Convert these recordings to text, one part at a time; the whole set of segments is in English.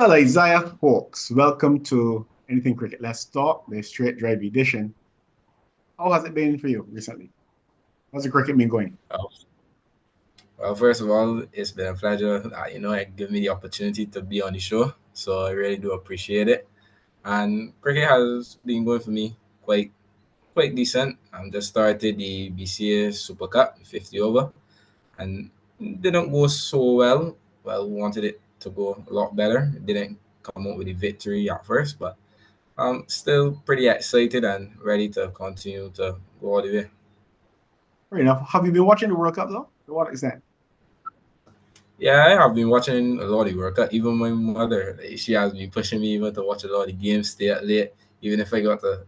Well, Isaiah Hawks, welcome to Anything Cricket. Let's talk the straight drive edition. How has it been for you recently? How's the cricket been going? Oh, well, first of all, it's been a pleasure. It gave me the opportunity to be on the show, so I really do appreciate it. And cricket has been going for me quite decent. I just started the BCA Super Cup 50 over, and didn't go so well. Well, wanted it to go a lot better. It didn't come up with the victory at first, but I'm still pretty excited and ready to continue to go all the way. Fair enough. Have you been watching the World Cup though? To what extent? Yeah, I have been watching a lot of World Cup. Even my mother, like, she has been pushing me even to watch a lot of games, stay up late. Even if I got to,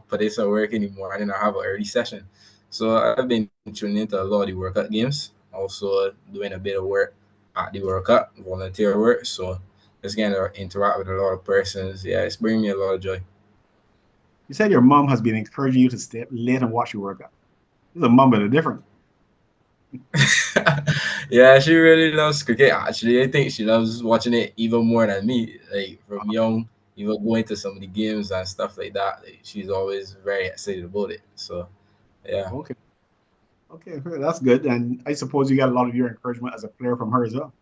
put this at work in the morning, I have an early session. So I've been tuning into a lot of the World Cup games. Also doing a bit of work at the World Cup, volunteer work. So just getting to interact with a lot of persons. Yeah, it's bringing me a lot of joy. You said your mom has been encouraging you to stay up late and watch the World Cup. This is a mom, but a different. Yeah, she really loves cricket. Actually, I think she loves watching it even more than me. Like from young, even going to some of the games and stuff like that. Like, she's always very excited about it. So yeah, Okay. Okay, fair. That's good. And I suppose you got a lot of your encouragement as a player from her as well.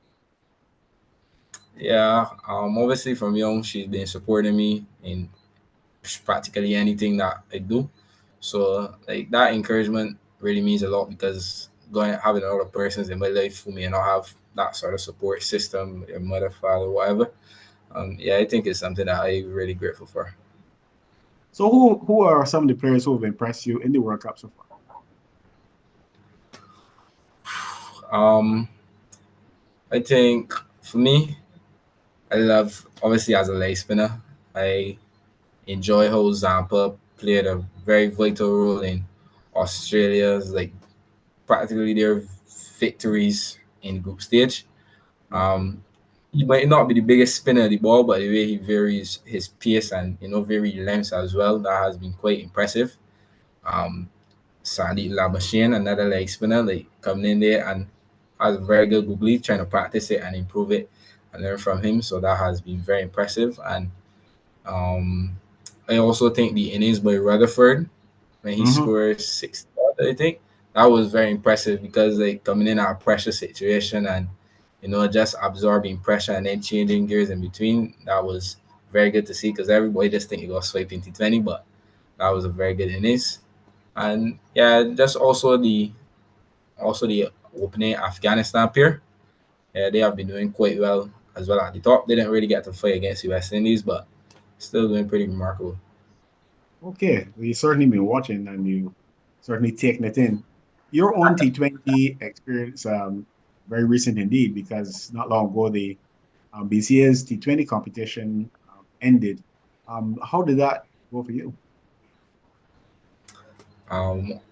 yeah. Obviously from young, she's been supporting me in practically anything that I do. So like that encouragement really means a lot because going having a lot of persons in my life who may not have that sort of support system, your mother, father, whatever. Yeah, I think it's something that I'm really grateful for. So who are some of the players who have impressed you in the World Cup so far? Um, I think for me, I love obviously as a leg spinner, I enjoy how Zampa played a very vital role in Australia's like practically their victories in group stage. Yeah. Um, he might not be the biggest spinner of the ball, but the way he varies his pace and vary lengths as well, that has been quite impressive. Um, Sandy Labashine, another leg spinner, like coming in there and has very good googly, trying to practice it and improve it and learn from him. So that has been very impressive. And um, I also think the innings by Rutherford when he Mm-hmm. scored 6, I think that was very impressive because like coming in at a pressure situation and just absorbing pressure and then changing gears in between. That was very good to see because everybody just think he got swiped into 20, but that was a very good innings. And yeah, just also the opening Afghanistan pair. Yeah, they have been doing quite well as well at the top. They didn't really get to fight against the West Indies, but still doing pretty remarkable. Okay, well, you certainly been watching and you certainly taking it in. Your own T20 experience, very recent indeed, because not long ago the BCA's T20 competition ended. How did that go for you?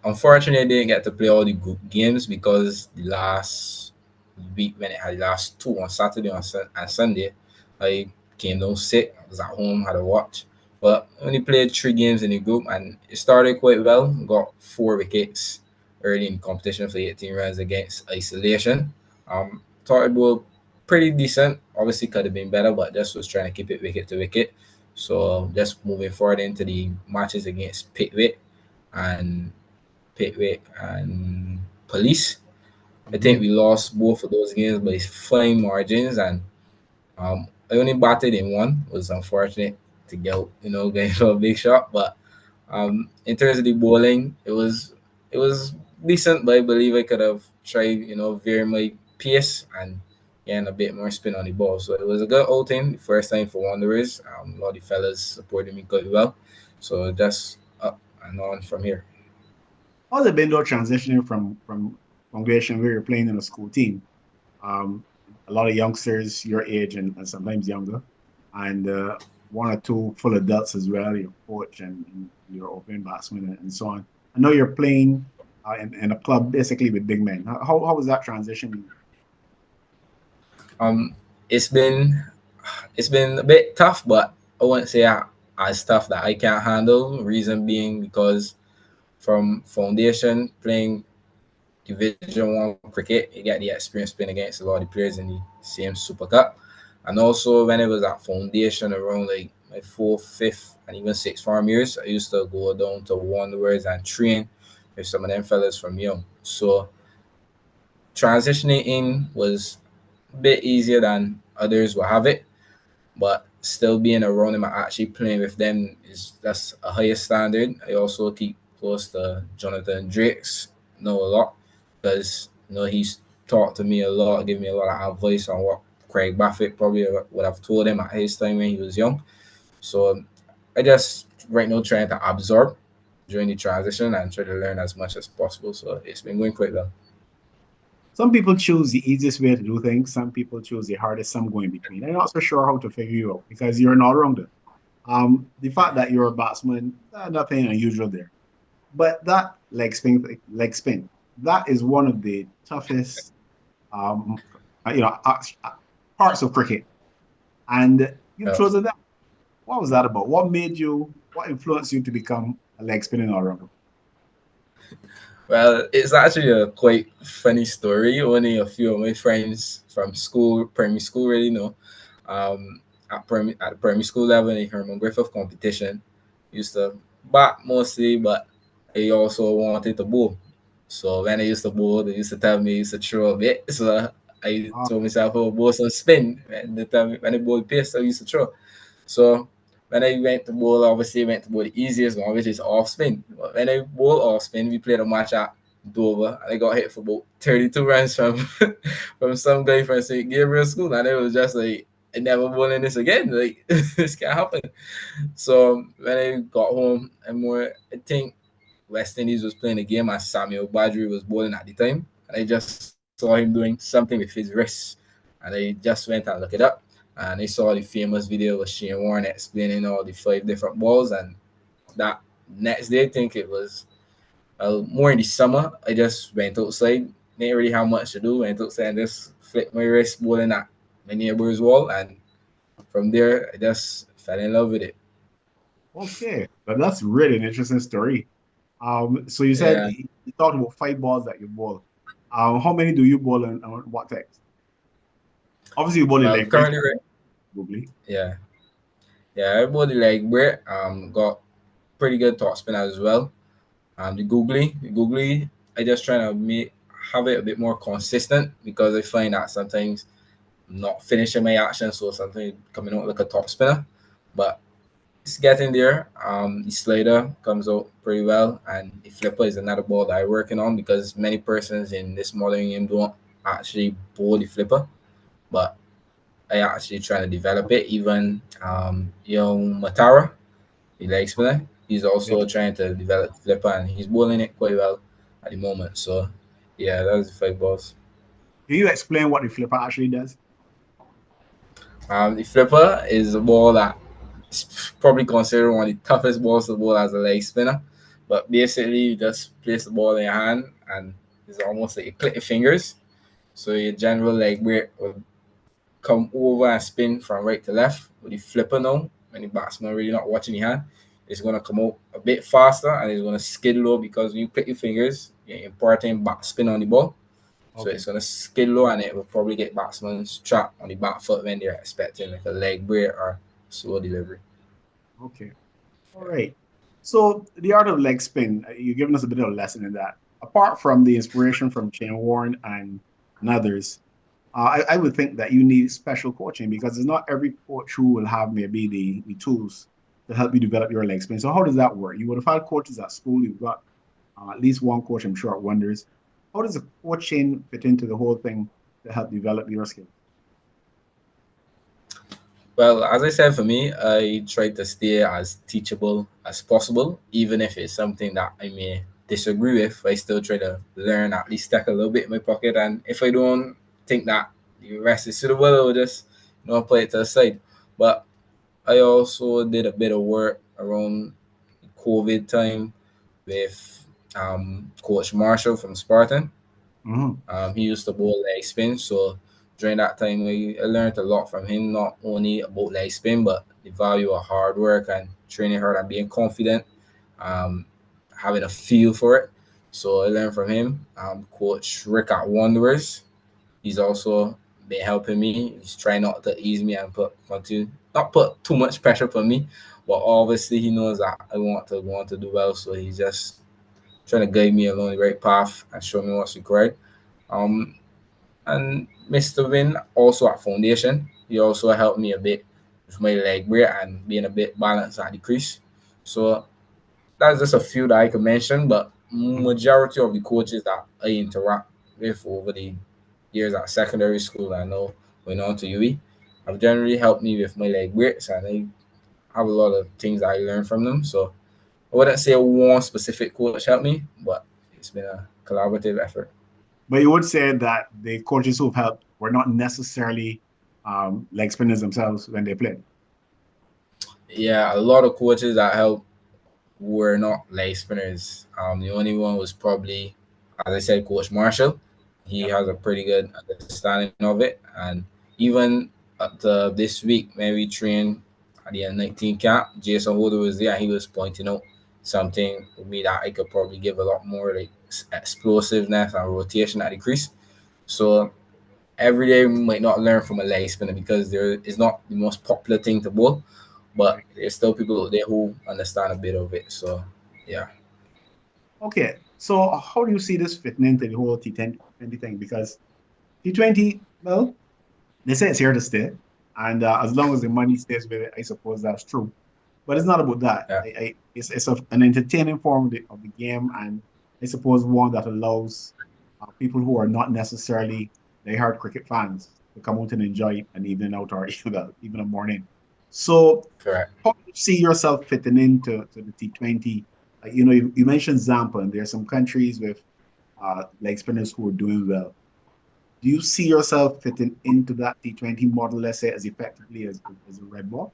Unfortunately, I didn't get to play all the group games because the last week when it had the last two on Saturday and Sunday, I came down sick. I was at home, had a watch. But I only played 3 games in the group and it started quite well. Got 4 wickets early in the competition for 18 runs against Isolation. Thought it was pretty decent. Obviously, could have been better, but just was trying to keep it wicket to wicket. So just moving forward into the matches against and Pickwick and Police. I think Mhm. we lost both of those games by fine margins, and I only batted in one. It was unfortunate to get getting a big shot, but in terms of the bowling, it was decent, but I believe I could have tried vary my pace and getting a bit more spin on the ball. So it was a good outing, the first time for Wanderers. A lot of the fellas supported me quite well, so just up and on from here. How's it been though transitioning from congregation where you're playing in a school team? Um, a lot of youngsters your age and sometimes younger, and one or two full adults as well, your coach and your opening batsman and so on. I know you're playing in a club basically with big men. How was that transition? Um, it's been it's been a bit tough, but I wouldn't say as tough that I can't handle. Reason being because from foundation playing Division 1 cricket, you get the experience playing against a lot of the players in the same Super Cup. And also when I was at foundation around like my fourth, fifth, and even sixth farm years, I used to go down to Wanderers and train with some of them fellas from young. So transitioning in was a bit easier than others will have it, but still being around them and actually playing with them is that's a higher standard. I also keep close to Jonathan Drakes, know a lot because he's talked to me a lot, give me a lot of advice on what Craig Baffett probably would have told him at his time when he was young. So I just right now trying to absorb during the transition and try to learn as much as possible. So it's been going quite well. Some people choose the easiest way to do things. Some people choose the hardest. Some go in between. I'm not so sure how to figure you out because you're an all-rounder. The fact that you're a batsman, nothing unusual there. But that leg spin, that is one of the toughest, um, you know, parts of cricket. And you Uh, chose it. What was that about? What made you? What influenced you to become a leg spinning all-rounder? Well, it's actually a quite funny story. Only a few of my friends from school, primary school, really know. At the primary school level in Herman Griffith competition, used to bat mostly, but I also wanted to bowl. So when I used to bowl, they used to tell me I used to throw a bit. So I Ah, told myself, "Oh, bowl some spin." And they tell me when I bowl pace, I used to throw. So when I went to bowl, obviously went to bowl the easiest one, which is off spin. But when I bowl off spin, we played a match at Dover, and I got hit for about 32 runs from from some guy from St. Gabriel School, and it was just like I never bowling this again. Like this can't happen. So when I got home, I think West Indies was playing a game, and Samuel Badri was bowling at the time, and I just saw him doing something with his wrist, and I just went and looked it up, and I saw the famous video of Shane Warne explaining all the five different balls, and that next day, I think it was more in the summer, I just went outside, didn't really have much to do, went outside and just flicked my wrist bowling at my neighbor's wall, and from there, I just fell in love with it. okay, but that's really an interesting story. So you said Yeah. you talked about five balls that you bowl. How many do you bowl and what text? Obviously, you bowl in Well, leg break, currently, probably. yeah, yeah, everybody like where got pretty good top spin as well. The googly, I just trying to make have it a bit more consistent because I find that sometimes I'm not finishing my action, so something coming out like a top spinner, but it's getting there. The slider comes out pretty well, and the flipper is another ball that I'm working on because many persons in this modern game don't actually bowl the flipper, but I actually trying to develop it. Even young Matara, the leg spinner, he's Yeah. also trying to develop the flipper, and he's bowling it quite well at the moment. So yeah, that's the five balls. Can you explain what the flipper actually does? The flipper is a ball that is probably considered one of the toughest balls to bowl as a leg spinner. But basically, you just place the ball in your hand and it's almost like you click your fingers. So your general leg break will come over and spin from right to left. With the flipper now, when the batsman really not watching the hand, it's going to come out a bit faster and it's going to skid low because when you click your fingers, you're imparting back spin on the ball. So Okay. it's gonna skid low and it will probably get batsmen trapped on the back foot when they're expecting like a leg break or slow delivery. Okay. All right. So the art of leg spin, you've given us a bit of a lesson in that. Apart from the inspiration from Shane Warne and others, I would think that you need special coaching because it's not every coach who will have maybe the tools to help you develop your leg spin. So how does that work? You would have had coaches at school. You've got at least one coach, I'm sure, at Wonders. How does the coaching fit into the whole thing to help develop your skills? Well, as I said, for me, I try to stay as teachable as possible, even if it's something that I may disagree with. I still try to learn, at least stack a little bit in my pocket. And if I don't think that the rest is suitable, I'll just play it to the side. But I also did a bit of work around COVID time with Coach Marshall from Spartan. Mhm. He used to bowl leg spin, so during that time, I learned a lot from him, not only about leg spin, but the value of hard work and training hard and being confident, um, having a feel for it. So I learned from him. Coach Rick at Wanderers, he's also been helping me. He's trying not to ease me and not put too much pressure on me. But obviously he knows that I want to do well, so he's just trying to guide me along the right path and show me what's required. Um, and Mr. Win also at foundation, he also helped me a bit with my leg break and being a bit balanced at the crease. So that's just a few that I could mention, but majority of the coaches that I interact with over the years at secondary school, I know went on to UE, have generally helped me with my leg breaks, and I have a lot of things that I learned from them. So I wouldn't say one specific coach helped me, but it's been a collaborative effort. But you would say that the coaches who've helped were not necessarily leg spinners themselves when they played. Yeah, a lot of coaches that helped were not leg spinners. The only one was probably, as I said, Coach Marshall. He Yeah. has a pretty good understanding of it. And even this week, when we trained at the N19 camp, Jason Holder was there and he was pointing out something with me that I could probably give a lot more like explosiveness and rotation at the crease. So every day we might not learn from a leg spinner because there is not the most popular thing to bowl, but Right. there's still people out there who understand a bit of it. So yeah. Okay. So how do you see this fitting into the whole T20 thing? Because T20, well, they say it's here to stay. And as long as the money stays with it, I suppose that's true. But it's not about that. Yeah, It's an entertaining form of the game, and I suppose one that allows people who are not necessarily diehard cricket fans to come out and enjoy an evening out or even a morning. So, correct. how do you see yourself fitting into the T20? You mentioned Zampa, and there are some countries with leg spinners who are doing well. Do you see yourself fitting into that T20 model, let's say, as effectively as a red ball?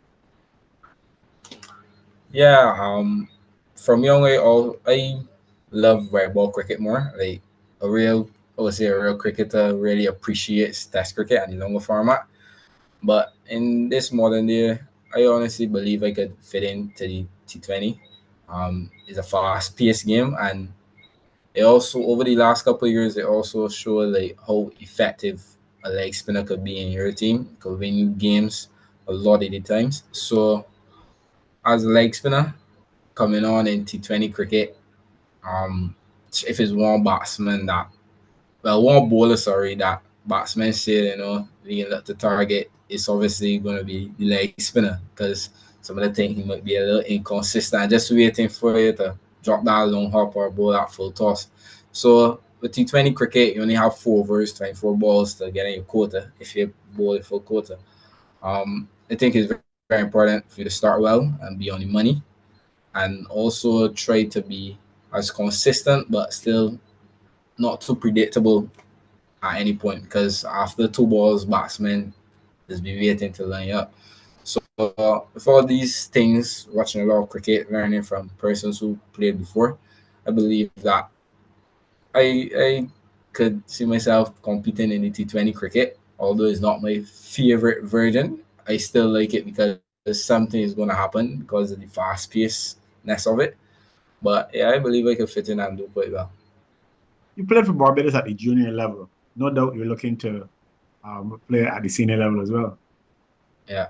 Yeah, from young I love red ball cricket more. Like a real, I would say a real cricketer really appreciates Test cricket and the longer format. But in this modern day, I honestly believe I could fit into the T20. It's a fast-paced game, and it also over the last couple of years, it also showed like how effective a leg spinner could be in your team. It could win you games a lot of the times. So as a leg spinner coming on in T20 cricket, um, if it's one batsman that one bowler, sorry, that batsman said, we can look to target, it's obviously going to be the leg spinner because some of the things he might be a little inconsistent, just waiting for you to drop that long hop or bowl that full toss. So with T20 cricket, you only have 4 overs, 24 balls to get in your quota if you bowl a full quota. I think it's very important for you to start well and be on the money and also try to be as consistent but still not too predictable at any point because after 2 balls, batsmen just be waiting to line up. So with all these things, watching a lot of cricket, learning from persons who played before, I believe that I could see myself competing in the T20 cricket. Although it's not my favorite version, I still like it because something is going to happen because of the fast pacedness of it. But yeah, I believe I could fit in and do quite well. You played for Barbados at the junior level. No doubt you're looking to play at the senior level as well. Yeah.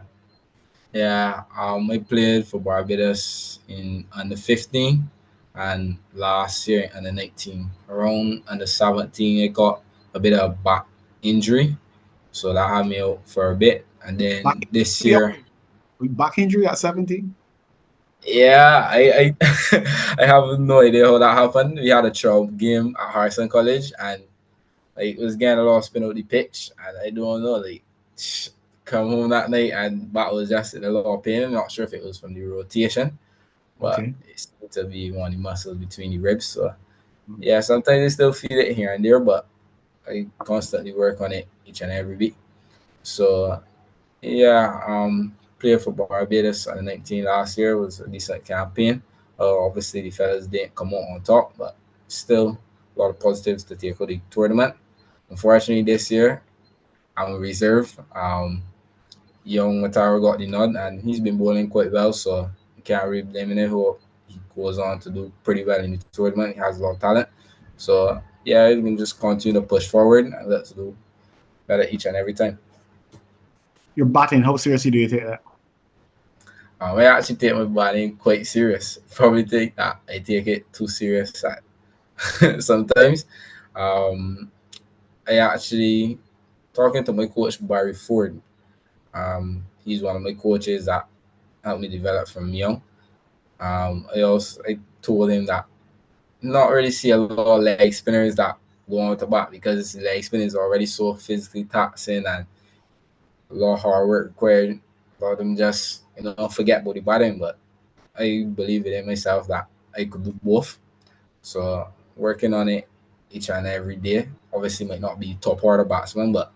Yeah, I played for Barbados in under 15 and last year under 19. Around under 17, I got a bit of back injury, so that had me out for a bit. And Back then this injury, year, back injury at 17? yeah, I have no idea how that happened. We had a trial game at Harrison College, and like it was getting a lot of spin out the pitch, and I don't know, like come home that night and back was just in a lot of pain. I'm not sure if it was from the rotation, but Okay. it seemed to be one of the muscles between the ribs. So Mm. yeah, sometimes I still feel it here and there, but I constantly work on it each and every week. So yeah, played for Barbados under 19 last year was a decent campaign. Obviously the fellas didn't come out on top, but still a lot of positives to take out the tournament. Unfortunately, this year I'm a reserve. Young Mataro got the nod, and he's been bowling quite well, so you can't really blame him. He goes on to do pretty well in the tournament. He has a lot of talent. So yeah, you can just continue to push forward and let's do. better each and every time. Your batting, how seriously do you take that? I actually take my batting quite serious. Probably think that I take it too serious sometimes. Um, I actually talking to my coach Barry Ford. He's one of my coaches that helped me develop from young. I told him that not really see a lot of leg spinners that go on with the bat because leg spinning is already so physically taxing and a lot of hard work required. A lot of them just forget about the batting, but I believe within myself that I could do both. So working on it each and every day. Obviously, might not be top order batsman, but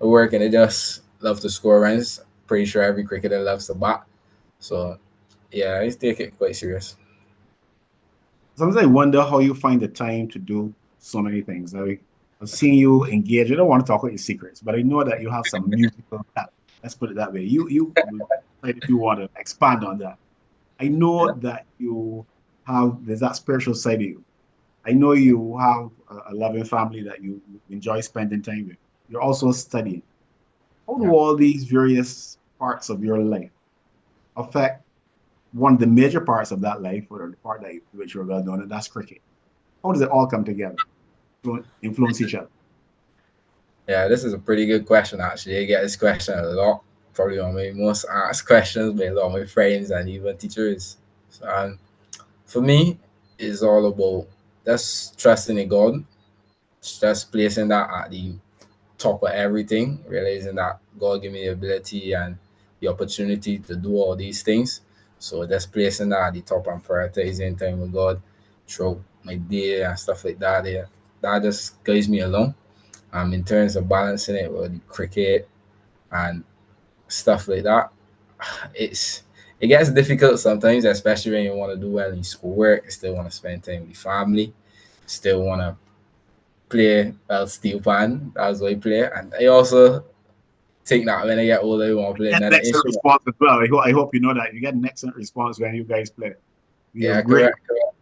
I work and I just love to score runs. Pretty sure every cricketer loves to bat. So yeah, I take it quite serious. Sometimes I wonder how you find the time to do so many things. I've seen you engage. I don't want to talk about your secrets, but I know that you have some musical talent. Let's put it that way. You decide if you want to expand on that. I know Yeah. that there's that spiritual side of you. I know you have a loving family that you enjoy spending time with. You're also studying. How do Yeah. all these various parts of your life affect one of the major parts of that life, or the part that which you're well known, and that's cricket? How does it all come together, influence each other? Yeah, this is a pretty good question actually. I get this question a lot. Probably one of my most asked questions by a lot of my friends and even teachers. So, for me, it's all about just trusting in God, just placing that at the top of everything, realizing that God gave me the ability and the opportunity to do all these things. So just placing that at the top and prioritizing time with God throughout my day and stuff like that. Yeah, that just guides me along. In terms of balancing it with the cricket and stuff like that, it's it gets difficult sometimes, especially when you want to do well in schoolwork, still want to spend time with the family, still want to play steel pan. That's what I play, and I also think that when I get older, I want to play Get an another excellent instrument. response as well. I hope you know that you get an excellent response when you guys play. You have Yeah, great. correct, correct.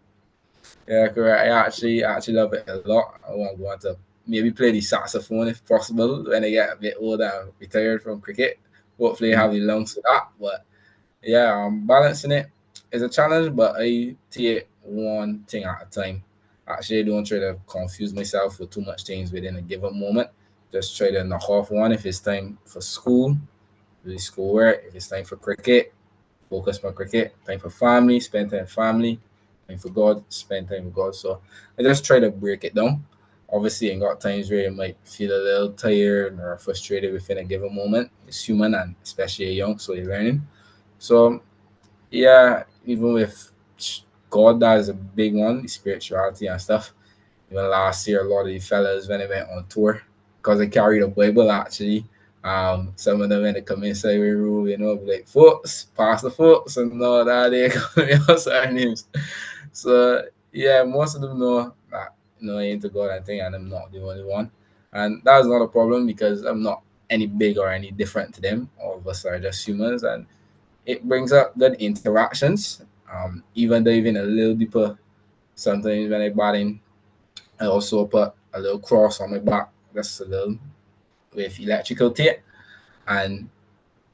Yeah, correct. I actually love it a lot. I want to go on to maybe play the saxophone if possible when I get a bit older and retired from cricket. Hopefully, have the lungs for that. But yeah, balancing it is a challenge, but I take one thing at a time. Actually, I don't try to confuse myself with too much things within a given moment. Just try to knock off one. If it's time for school, do schoolwork. If it's time for cricket, focus on cricket. Time for family, spend time with family. Time for God, spend time with God. So I just try to break it down. Obviously, I got times where you might feel a little tired or frustrated within a given moment. It's human and especially young, so you're learning. So yeah, even with God, that is a big one, spirituality and stuff. Even last year, a lot of the fellas when they went on tour, because they carried a Bible actually. Some of them when they come inside the room, be like folks, pastor folks, and all that they come in certain names. So yeah, most of them know that into God and thing, and I'm not the only one, and that's not a problem because I'm not any big or any different to them. All of us are just humans, and it brings up good interactions. Even though even a little deeper, sometimes when I batting, I also put a little cross on my back, just a little with electrical tape. And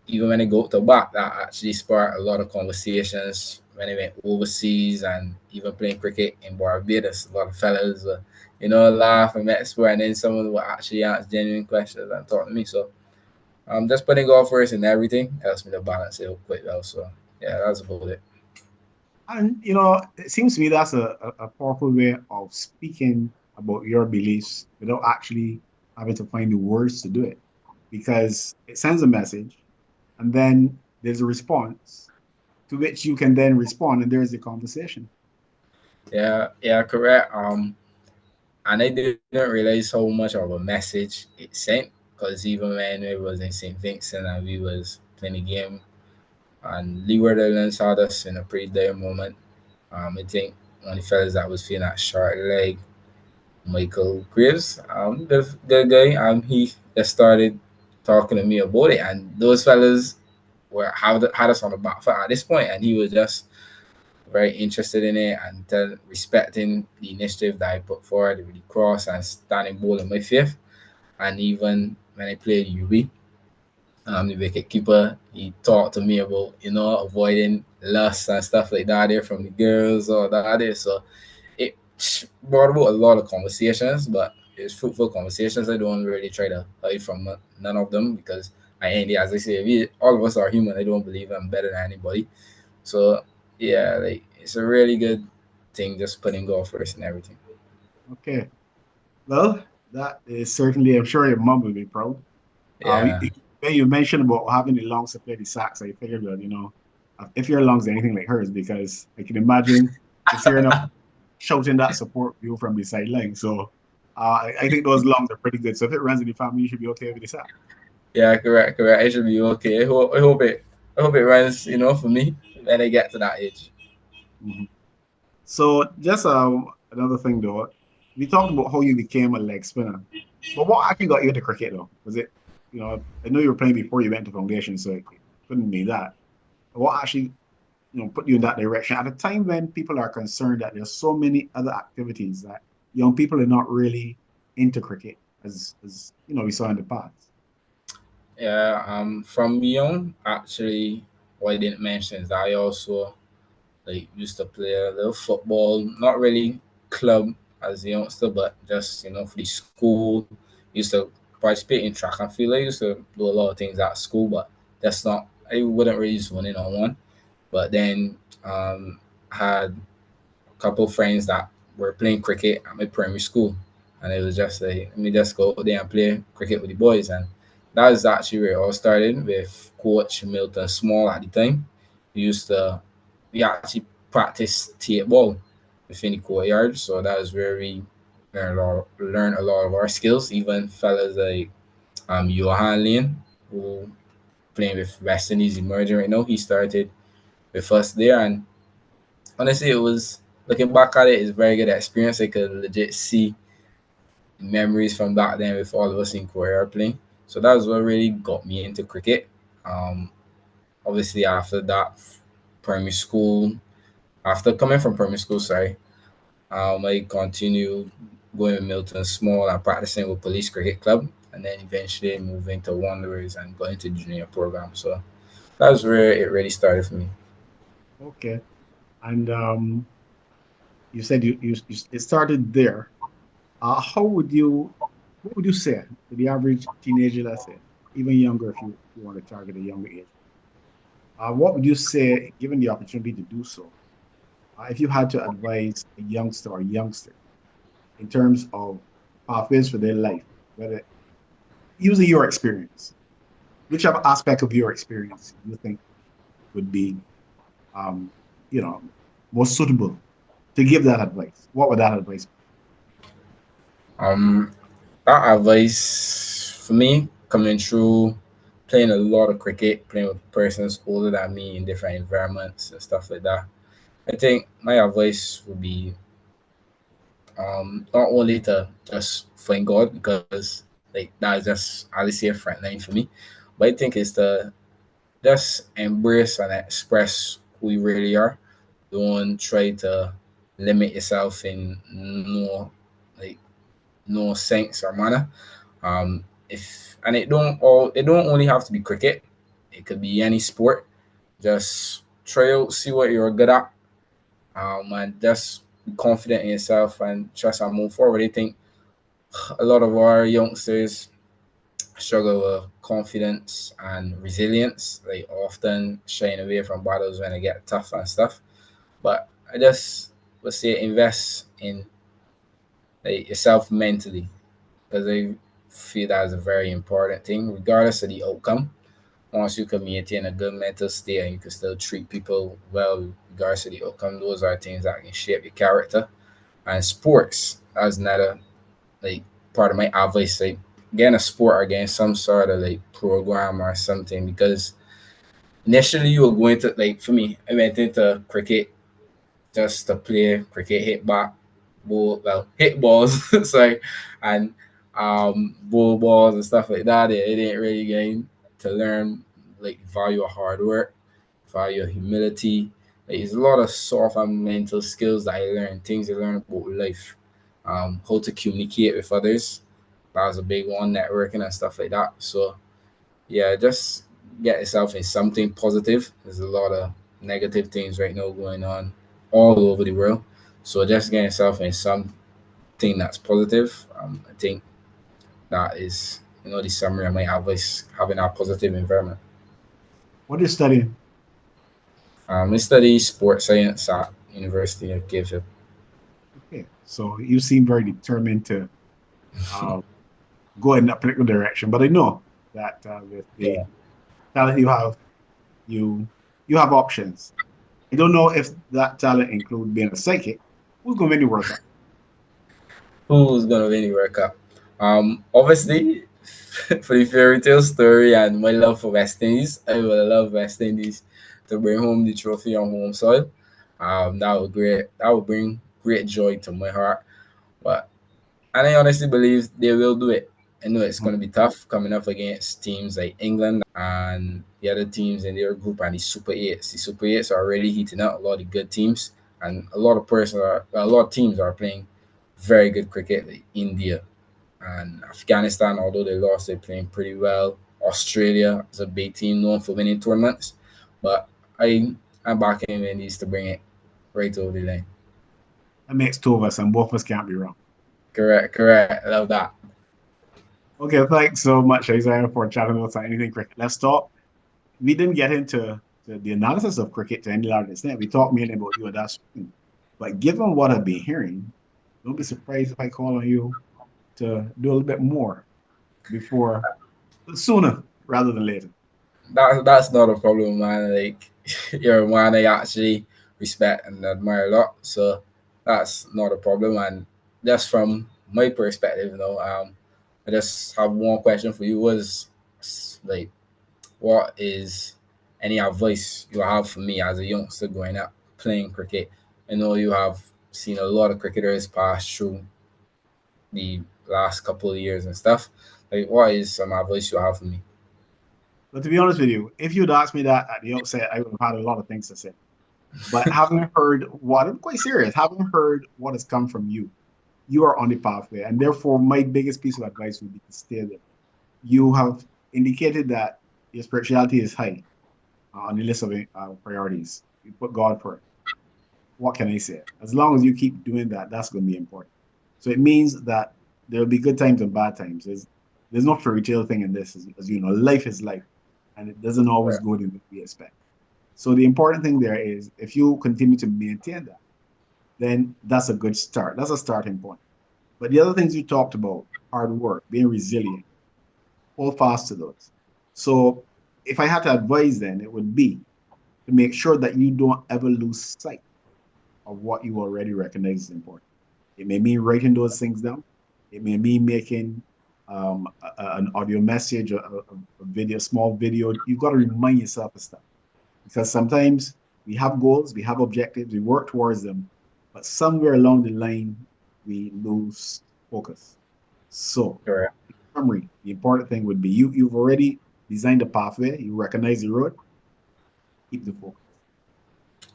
even when I go to bat, that actually sparked a lot of conversations when I went overseas and even playing cricket in Barbados. A lot of fellas, laugh and explore, and then someone will actually ask genuine questions and talk to me. So just putting golf first and everything helps me to balance it quite well. So yeah, that's about it. And it seems to me that's a powerful way of speaking about your beliefs without actually having to find the words to do it, because it sends a message, and then there's a response to which you can then respond, and there's a conversation. Yeah, yeah, correct. And I didn't realize how much of a message it sent because even when we was in St. Vincent and we was playing the game and Leeward Islands had us in a pretty dire moment. I think one of the fellas that was feeling that short leg, Michael Graves, the guy, he just started talking to me about it, and those fellas had us on the back foot at this point, and he was just very interested in it and respecting the initiative that I put forward with the cross and standing ball in my fifth. And even when I played UB, the wicket keeper, he talked to me about, avoiding lust and stuff like that there from the girls or that there. So it brought about a lot of conversations, but it's fruitful conversations. I don't really try to hide from none of them because as I say, all of us are human. I don't believe I'm better than anybody. So yeah, like it's a really good thing just putting golf first and everything. Okay. Well, that is certainly, I'm sure your mom will be proud. Yeah. When you mentioned about having the lungs to play the sax, I figured, well, if your lungs are anything like hers, because I can imagine just hearing up shouting that support view from the sideline. So I think those lungs are pretty good. So if it runs in the family, you should be okay with the sax. Yeah, correct, correct. It should be okay. I hope it runs, for me when I get to that age. Mhm. So just another thing though, we talked about how you became a leg spinner, but what actually got you into cricket though? Was it, I know you were playing before you went to foundation, so it couldn't be that. But what actually, put you in that direction at a time when people are concerned that there's so many other activities that young people are not really into cricket as we saw in the past. Yeah, from young, actually, what I didn't mention is that I also like used to play a little football, not really club as a youngster, but just for the school. Used to participate in track and field. I used to do a lot of things at school, but that's not. I wouldn't really zone in on one. But then had a couple friends that were playing cricket at my primary school, and it was just like let me just go there and play cricket with the boys, and that is actually where it all started with Coach Milton Small at the time. We used to we actually practice tee ball within the courtyard, so that is where we learn a lot of our skills. Even fellas like Johan Lane, who playing with West Indies emerging right now, he started with us there, and honestly, it was looking back at it, it's a very good experience. I could legit see memories from back then with all of us in Korea playing. So that was what really got me into cricket. Um, Obviously, after that, primary school, after coming from primary school, sorry, I continued going with Milton Small and practicing with Police Cricket Club, and then eventually moving to Wanderers and going to junior program. So that was where it really started for me. Okay. And you said you it started there. How would you what would you say to the average teenager, let's say, even younger if you want to target a younger age? What would you say, given the opportunity to do so, if you had to advise a youngster or youngster in terms of pathways for their life, whether using your experience, whichever aspect of your experience you think would be, um, you know, most suitable to give that advice? What would that advice be? Um, that advice for me coming through playing a lot of cricket, playing with persons older than me in different environments and stuff like that. I think my advice would be not only to just find God because like that is just I say a front line for me, but I think it's to just embrace and express who you really are. Don't try to limit yourself in like no sense or manner. If and it don't only have to be cricket. It could be any sport. Just try out, see what you're good at, and just be confident in yourself and trust and move forward. I think a lot of our youngsters struggle with confidence and resilience. They often shying away from battles when they get tough and stuff. But I just would say invest in like, yourself mentally because I feel that is a very important thing, regardless of the outcome. Once you can maintain a good mental state and you can still treat people well, regardless of the outcome, those are things that can shape your character. And sports as another like part of my advice, like getting a sport or getting some sort of like program or something because initially you were going to like for me, I went into cricket just to play cricket, hit back, hit balls, sorry, and bull balls and stuff like that. It didn't really gain to learn like value of hard work, value of humility. Like, there's a lot of soft and mental skills that I learned, things I learned about life, how to communicate with others, that was a big one, networking and stuff like that. So yeah, just get yourself in something positive. There's a lot of negative things right now going on all over the world. So just get yourself in something that's positive. I think that is, the summary of my advice, having a positive environment. What are you studying? I study sports science at University of Cape. Okay, so you seem very determined to uh, go in that particular direction. But I know that with the Yeah. talent you have, you you have options. I don't know if that talent include being a psychic. Who's going to win the World Cup? Who's gonna win the World Cup? Obviously, for the fairy tale story and my love for West Indies, I would love West Indies to bring home the trophy on home soil. That would great. That would bring great joy to my heart. But and I honestly believe they will do it. I know it's going to be tough coming up against teams like England and the other teams in their group and the Super Eights. The Super Eights are already heating up. A lot of good teams and a lot of teams are playing very good cricket. Like India and Afghanistan, although they lost, they're playing pretty well. Australia is a big team known for winning tournaments, but I'm backing Indies to bring it right over the line. That makes two of us, and both of us can't be wrong. Correct, correct. I love that. Okay, thanks so much, Isaiah, for chatting with us on anything cricket. Let's talk. We didn't get into the analysis of cricket to any large extent. We talked mainly about you and that. But given what I've been hearing, don't be surprised if I call on you to do a little bit more before sooner rather than later. That's not a problem, man. Like you're a man I actually respect and admire a lot, so that's not a problem. And just from my perspective, I just have one question for you: was like, what is any advice you have for me as a youngster growing up playing cricket? I know you have seen a lot of cricketers pass through the last couple of years and stuff. Like, what is some advice you have for me? But to be honest with you, if you'd asked me that at the outset, I would have had a lot of things to say. But having heard what I'm quite serious, having heard what has come from you, you are on the pathway. And therefore, my biggest piece of advice would be to stay there. You have indicated that your spirituality is high on the list of priorities. You put God first. What can I say? As long as you keep doing that, that's going to be important. So it means that there'll be good times and bad times. There's no fairy tale thing in this, as you know. Life is life, and it doesn't always go the way we expect. So the important thing there is if you continue to maintain that, then that's a good start. That's a starting point. But the other things you talked about, hard work, being resilient, hold fast to those. So if I had to advise, then it would be to make sure that you don't ever lose sight of what you already recognize is important. It may mean writing those things down. It may mean making an audio message, a video, small video. You've got to remind yourself of stuff because sometimes we have goals, we have objectives, we work towards them, but somewhere along the line we lose focus. So, Correct. in summary, the important thing would be you've already designed a pathway, you recognize the road, keep the focus.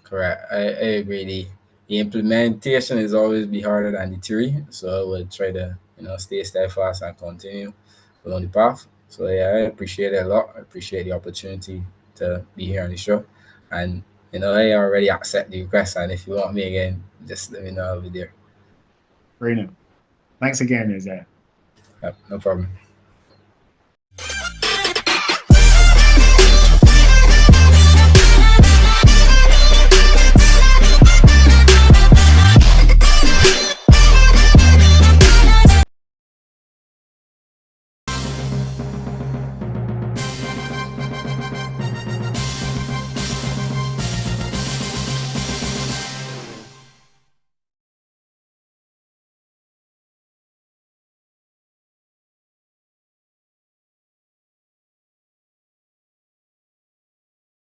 Correct. I agree. The implementation is always be harder than the theory. So I would try to, stay steadfast and continue along the path. So yeah, I appreciate it a lot. I appreciate the opportunity to be here on the show. And I already accept the request. And if you want me again, just let me know. I'll be there. Very nice. Thanks again, Isaiah. Yep, no problem.